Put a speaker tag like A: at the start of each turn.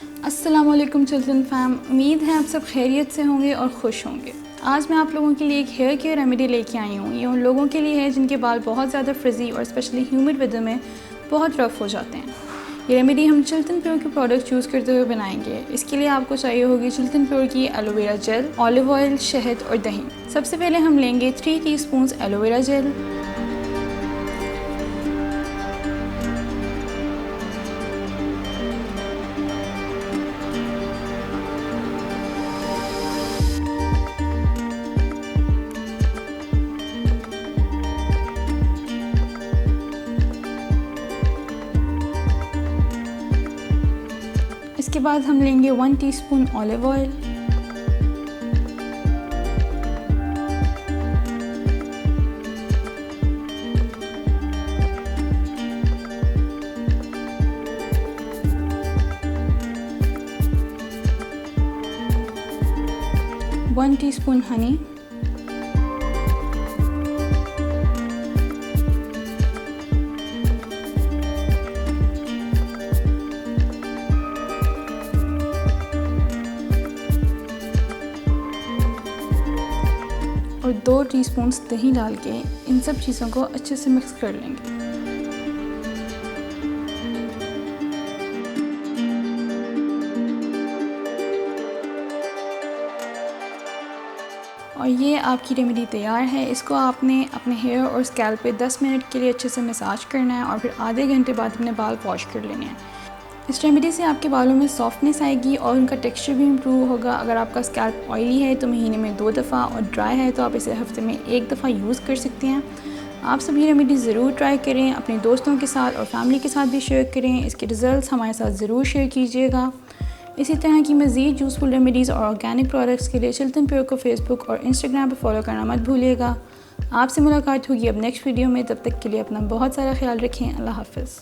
A: अस्सलामुअलैकुम children fam, उम्मीद है आप सब खैरियत से होंगे और खुश होंगे। आज मैं आप लोगों के लिए एक हेयर केयर रेमेडी लेके आई हूँ। ये उन लोगों के लिए है जिनके बाल बहुत ज़्यादा फ्रिजी और स्पेशली ह्यूमिड वेदर में बहुत रफ़ हो जाते हैं। ये रेमेडी हम चिल्टन प्योर के प्रोडक्ट यूज़ करते हुए बनाएंगे। इसके लिए आपको चाहिए होगी चिल्टन प्योर की एलोवेरा जेल, ऑलिव ऑयल, शहद और दही। सबसे पहले हम लेंगे 3 टीस्पून एलोवेरा जेल, इसके बाद हम लेंगे 1 teaspoon olive oil, one teaspoon Honey, और 2 टीस्पून दही डाल के इन सब चीज़ों को अच्छे से मिक्स कर लेंगे। और ये आपकी रेमेडी तैयार है। इसको आपने अपने हेयर और स्कैल्प पे 10 मिनट के लिए अच्छे से मसाज करना है और फिर आधे घंटे बाद अपने बाल वॉश कर लेने हैं। इस रेमेडी से आपके बालों में सॉफ्टनेस आएगी और उनका टेक्सचर भी इम्प्रूव होगा। अगर आपका स्कैल्प ऑयली है तो महीने में 2 दफ़ा और ड्राई है तो आप इसे हफ्ते में 1 दफ़ा यूज़ कर सकते हैं। आप सभी रेमेडी ज़रूर ट्राई करें, अपने दोस्तों के साथ और फैमिली के साथ भी शेयर करें। इसके रिज़ल्ट्स हमारे साथ ज़रूर शेयर कीजिएगा। इसी तरह की मज़ीद यूज़फुल रेमेडीज़ और ऑर्गेनिक प्रोडक्ट्स के लिए चिल्टन प्योर को फेसबुक और इंस्टाग्राम पर फॉलो करना मत भूलिएगा। आपसे मुलाकात होगी अब नेक्स्ट वीडियो में। तब तक के लिए अपना बहुत सारा ख्याल रखें। अल्लाह हाफ़िज़।